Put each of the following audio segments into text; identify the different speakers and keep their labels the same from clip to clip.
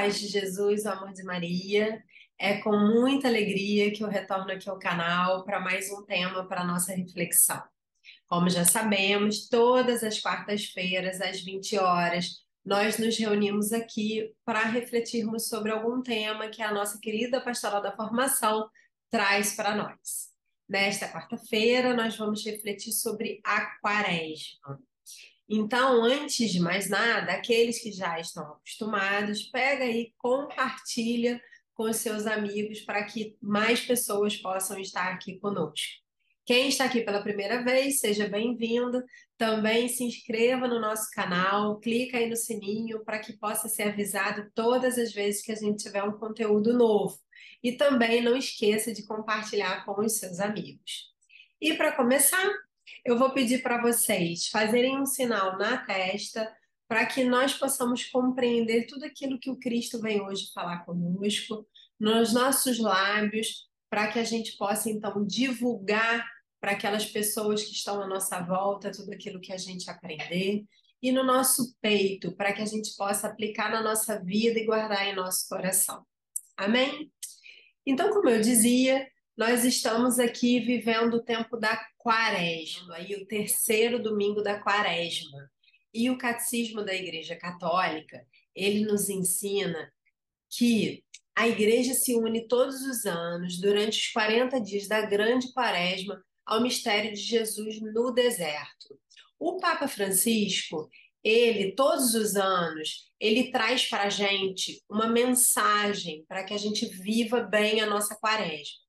Speaker 1: paz de Jesus, o amor de Maria. É com muita alegria que eu retorno aqui ao canal para mais um tema para a nossa reflexão. Como já sabemos, todas as quartas-feiras, às 20 horas, nós nos reunimos aqui para refletirmos sobre algum tema que a nossa querida Pastoral da Formação traz para nós. Nesta quarta-feira, nós vamos refletir sobre a Quaresma. Então, antes de mais nada, aqueles que já estão acostumados, pega e compartilha com os seus amigos para que mais pessoas possam estar aqui conosco. Quem está aqui pela primeira vez, seja bem-vindo. Também se inscreva no nosso canal, clica aí no sininho para que possa ser avisado todas as vezes que a gente tiver um conteúdo novo. E também não esqueça de compartilhar com os seus amigos. E para começar, eu vou pedir para vocês fazerem um sinal na testa para que nós possamos compreender tudo aquilo que o Cristo vem hoje falar conosco, nos nossos lábios, para que a gente possa então divulgar para aquelas pessoas que estão à nossa volta tudo aquilo que a gente aprender, e no nosso peito, para que a gente possa aplicar na nossa vida e guardar em nosso coração. Amém? Então, como eu dizia, nós estamos aqui vivendo o tempo da Quaresma, aí o terceiro domingo da Quaresma. E o Catecismo da Igreja Católica, ele nos ensina que a Igreja se une todos os anos, durante os 40 dias da Grande Quaresma, ao mistério de Jesus no deserto. O Papa Francisco, ele, todos os anos, ele traz para a gente uma mensagem para que a gente viva bem a nossa Quaresma.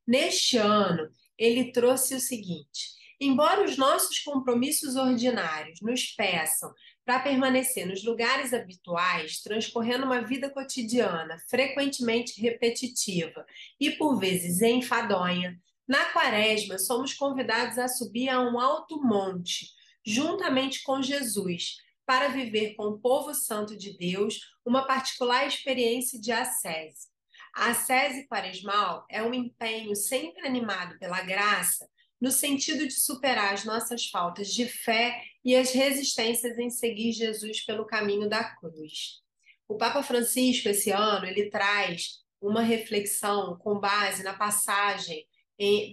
Speaker 1: Neste ano, ele trouxe o seguinte: embora os nossos compromissos ordinários nos peçam para permanecer nos lugares habituais, transcorrendo uma vida cotidiana frequentemente repetitiva e por vezes enfadonha, na Quaresma somos convidados a subir a um alto monte, juntamente com Jesus, para viver com o povo santo de Deus uma particular experiência de ascese. A ascese quaresmal é um empenho sempre animado pela graça, no sentido de superar as nossas faltas de fé e as resistências em seguir Jesus pelo caminho da cruz. O Papa Francisco, esse ano, ele traz uma reflexão com base na passagem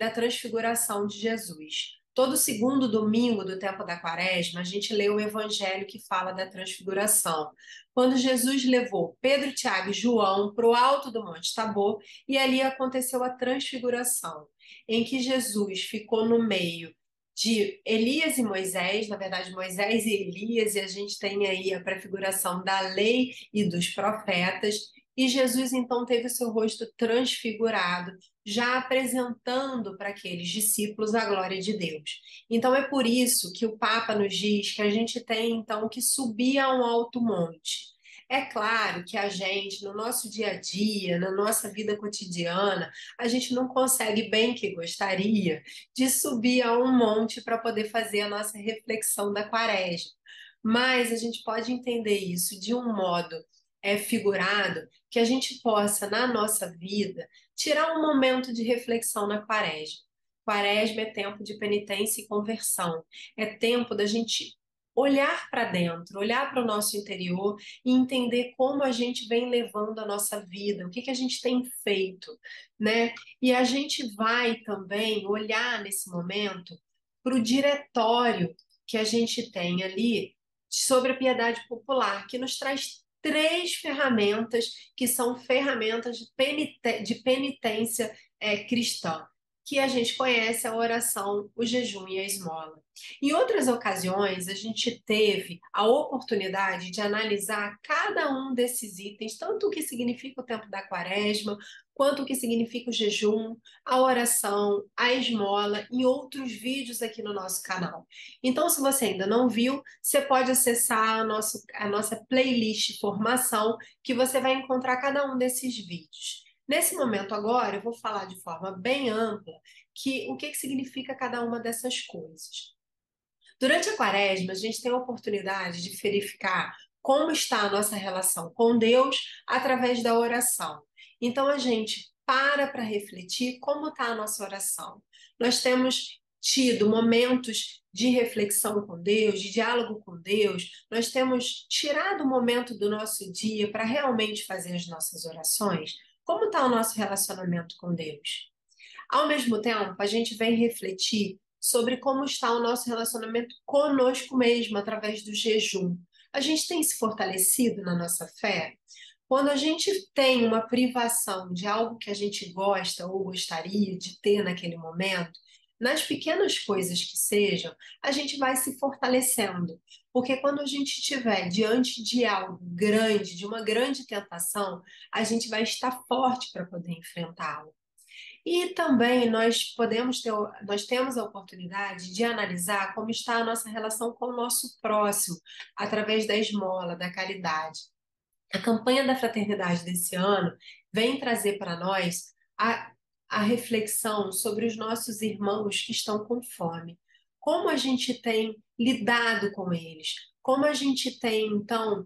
Speaker 1: da transfiguração de Jesus. Todo segundo domingo do tempo da Quaresma, a gente lê o evangelho que fala da transfiguração. Quando Jesus levou Pedro, Tiago e João para o alto do Monte Tabor, e ali aconteceu a transfiguração, em que Jesus ficou no meio de Elias e Moisés, na verdade Moisés e Elias, e a gente tem aí a prefiguração da lei e dos profetas, e Jesus então teve o seu rosto transfigurado, já apresentando para aqueles discípulos a glória de Deus. Então é por isso que o Papa nos diz que a gente tem então que subir a um alto monte. É claro que a gente, no nosso dia a dia, na nossa vida cotidiana, a gente não consegue bem que gostaria de subir a um monte para poder fazer a nossa reflexão da Quaresma. Mas a gente pode entender isso de um modo figurado, que a gente possa, na nossa vida, tirar um momento de reflexão na Quaresma. Quaresma é tempo de penitência e conversão. É tempo da gente olhar para dentro, olhar para o nosso interior e entender como a gente vem levando a nossa vida, o que que a gente tem feito, né? E a gente vai também olhar nesse momento para o diretório que a gente tem ali sobre a piedade popular, que nos traz três ferramentas que são ferramentas de penitência cristã, que a gente conhece: a oração, o jejum e a esmola. Em outras ocasiões, a gente teve a oportunidade de analisar cada um desses itens, tanto o que significa o tempo da Quaresma, quanto o que significa o jejum, a oração, a esmola, em outros vídeos aqui no nosso canal. Então, se você ainda não viu, você pode acessar a nossa playlist Formação, que você vai encontrar cada um desses vídeos. Nesse momento agora, eu vou falar de forma bem ampla o que significa cada uma dessas coisas. Durante a Quaresma, a gente tem a oportunidade de verificar como está a nossa relação com Deus através da oração. Então, a gente para refletir como está a nossa oração. Nós temos tido momentos de reflexão com Deus, de diálogo com Deus, nós temos tirado um momento do nosso dia para realmente fazer as nossas orações? Como está o nosso relacionamento com Deus? Ao mesmo tempo, a gente vem refletir sobre como está o nosso relacionamento conosco mesmo através do jejum. A gente tem se fortalecido na nossa fé? Quando a gente tem uma privação de algo que a gente gosta ou gostaria de ter naquele momento, nas pequenas coisas que sejam, a gente vai se fortalecendo. Porque quando a gente estiver diante de algo grande, de uma grande tentação, a gente vai estar forte para poder enfrentá-lo. E também nós temos a oportunidade de analisar como está a nossa relação com o nosso próximo, através da esmola, da caridade. A campanha da fraternidade desse ano vem trazer para nós a reflexão sobre os nossos irmãos que estão com fome. Como a gente tem lidado com eles? Como a gente tem, então,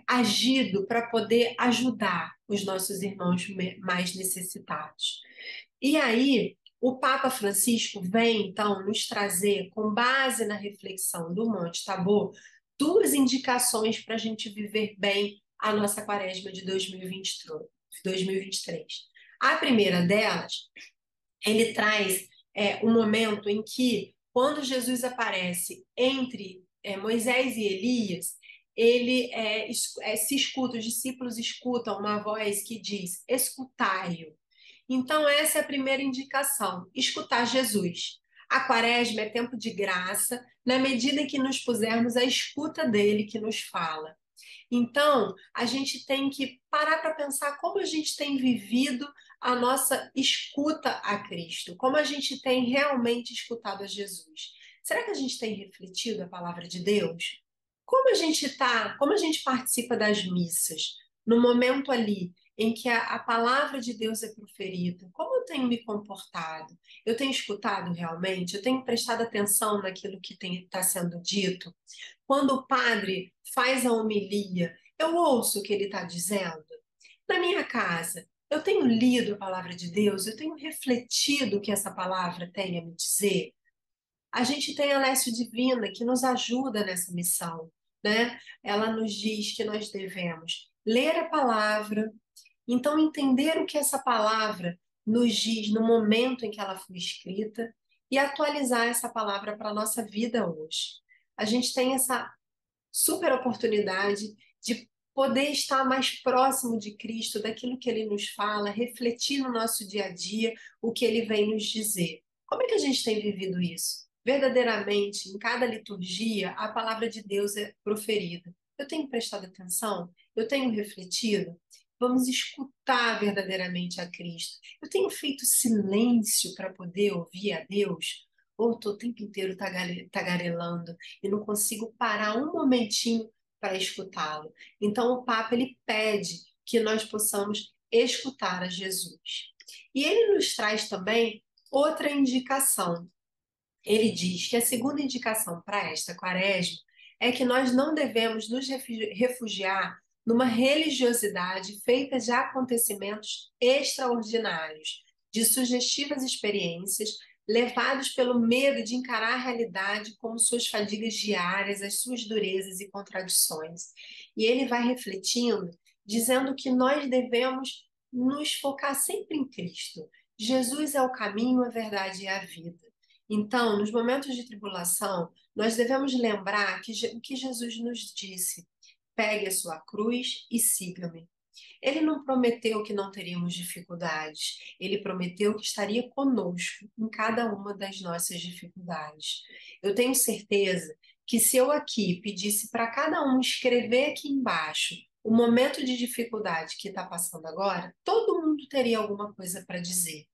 Speaker 1: agido para poder ajudar os nossos irmãos mais necessitados? E aí, o Papa Francisco vem, então, nos trazer, com base na reflexão do Monte Tabor, duas indicações para a gente viver bem a nossa quaresma de 2023. A primeira delas, ele traz um momento em que, quando Jesus aparece entre Moisés e Elias, se escuta, os discípulos escutam uma voz que diz: escutai-o. Então, essa é a primeira indicação: escutar Jesus. A quaresma é tempo de graça, na medida em que nos pusermos à escuta dele que nos fala. Então, a gente tem que parar para pensar como a gente tem vivido a nossa escuta a Cristo, como a gente tem realmente escutado a Jesus. Será que a gente tem refletido a palavra de Deus? Como a gente participa das missas, no momento ali em que a palavra de Deus é proferida? Como eu tenho me comportado? Eu tenho escutado realmente? Eu tenho prestado atenção naquilo que está sendo dito? Quando o padre faz a homilia, eu ouço o que ele está dizendo? Na minha casa, eu tenho lido a palavra de Deus, eu tenho refletido o que essa palavra tem a me dizer. A gente tem a Lécio Divina que nos ajuda nessa missão, né? Ela nos diz que nós devemos ler a palavra, então entender o que essa palavra nos diz no momento em que ela foi escrita e atualizar essa palavra para a nossa vida hoje. A gente tem essa super oportunidade de poder estar mais próximo de Cristo, daquilo que ele nos fala, refletir no nosso dia a dia o que ele vem nos dizer. Como é que a gente tem vivido isso? Verdadeiramente, em cada liturgia, a palavra de Deus é proferida. Eu tenho prestado atenção? Eu tenho refletido? Vamos escutar verdadeiramente a Cristo. Eu tenho feito silêncio para poder ouvir a Deus? Ou estou o tempo inteiro tagarelando e não consigo parar um momentinho para escutá-lo? Então, o Papa ele pede que nós possamos escutar a Jesus. E ele nos traz também outra indicação. Ele diz que a segunda indicação para esta quaresma é que nós não devemos nos refugiar numa religiosidade feita de acontecimentos extraordinários, de sugestivas experiências, levados pelo medo de encarar a realidade como suas fadigas diárias, as suas durezas e contradições. E ele vai refletindo, dizendo que nós devemos nos focar sempre em Cristo. Jesus é o caminho, a verdade e a vida. Então, nos momentos de tribulação, nós devemos lembrar o que Jesus nos disse: pegue a sua cruz e siga-me. Ele não prometeu que não teríamos dificuldades, ele prometeu que estaria conosco em cada uma das nossas dificuldades. Eu tenho certeza que se eu aqui pedisse para cada um escrever aqui embaixo o momento de dificuldade que está passando agora, todo mundo teria alguma coisa para dizer.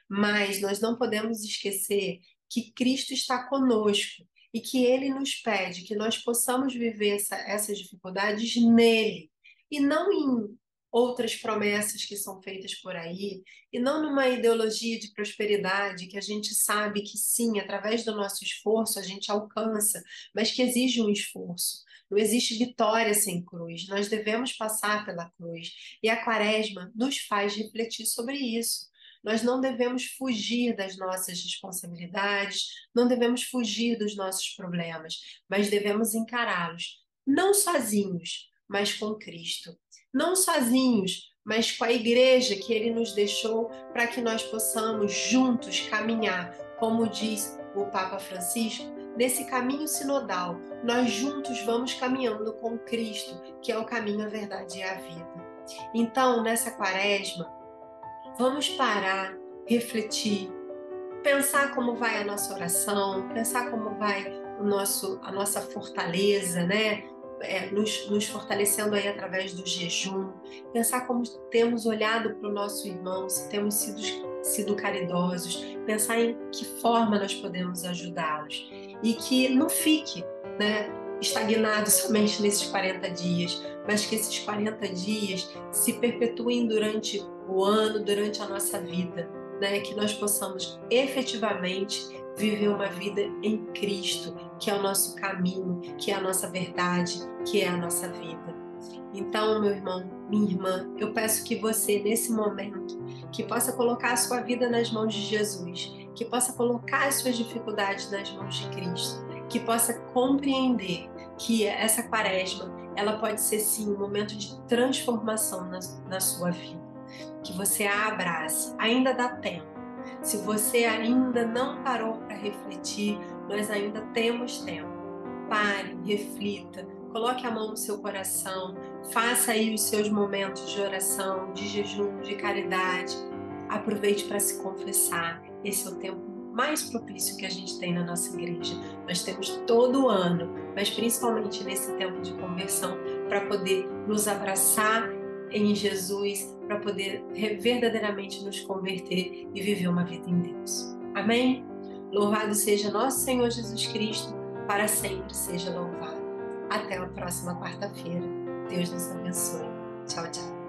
Speaker 1: Mas nós não podemos esquecer que Cristo está conosco e que Ele nos pede que nós possamos viver essas dificuldades nele e não em outras promessas que são feitas por aí, e não numa ideologia de prosperidade que a gente sabe que sim, através do nosso esforço a gente alcança, mas que exige um esforço. Não existe vitória sem cruz, nós devemos passar pela cruz. E a quaresma nos faz refletir sobre isso. Nós não devemos fugir das nossas responsabilidades, não devemos fugir dos nossos problemas, mas devemos encará-los, não sozinhos, mas com Cristo. Não sozinhos, mas com a igreja que Ele nos deixou para que nós possamos juntos caminhar, como diz o Papa Francisco, nesse caminho sinodal. Nós juntos vamos caminhando com Cristo, que é o caminho, a verdade e a vida. Então, nessa quaresma, vamos parar, refletir, pensar como vai a nossa oração, pensar como vai a nossa fortaleza, né? Nos fortalecendo aí através do jejum, pensar como temos olhado para o nosso irmão, se temos sido caridosos, pensar em que forma nós podemos ajudá-los e que não fique, né, estagnado somente nesses 40 dias, mas que esses 40 dias se perpetuem durante o ano, durante a nossa vida, né, que nós possamos efetivamente viver uma vida em Cristo, que é o nosso caminho, que é a nossa verdade, que é a nossa vida. Então, meu irmão, minha irmã, eu peço que você, nesse momento, que possa colocar a sua vida nas mãos de Jesus, que possa colocar as suas dificuldades nas mãos de Cristo, que possa compreender que essa quaresma, ela pode ser sim um momento de transformação na sua vida. Que você a abrace, ainda dá tempo. Se você ainda não parou para refletir, nós ainda temos tempo. Pare, reflita, coloque a mão no seu coração, faça aí os seus momentos de oração, de jejum, de caridade. Aproveite para se confessar. Esse é o tempo mais propício que a gente tem na nossa igreja. Nós temos todo o ano, mas principalmente nesse tempo de conversão, para poder nos abraçar em Jesus, para poder verdadeiramente nos converter e viver uma vida em Deus. Amém? Louvado seja nosso Senhor Jesus Cristo, para sempre seja louvado. Até a próxima quarta-feira. Deus nos abençoe. Tchau, tchau.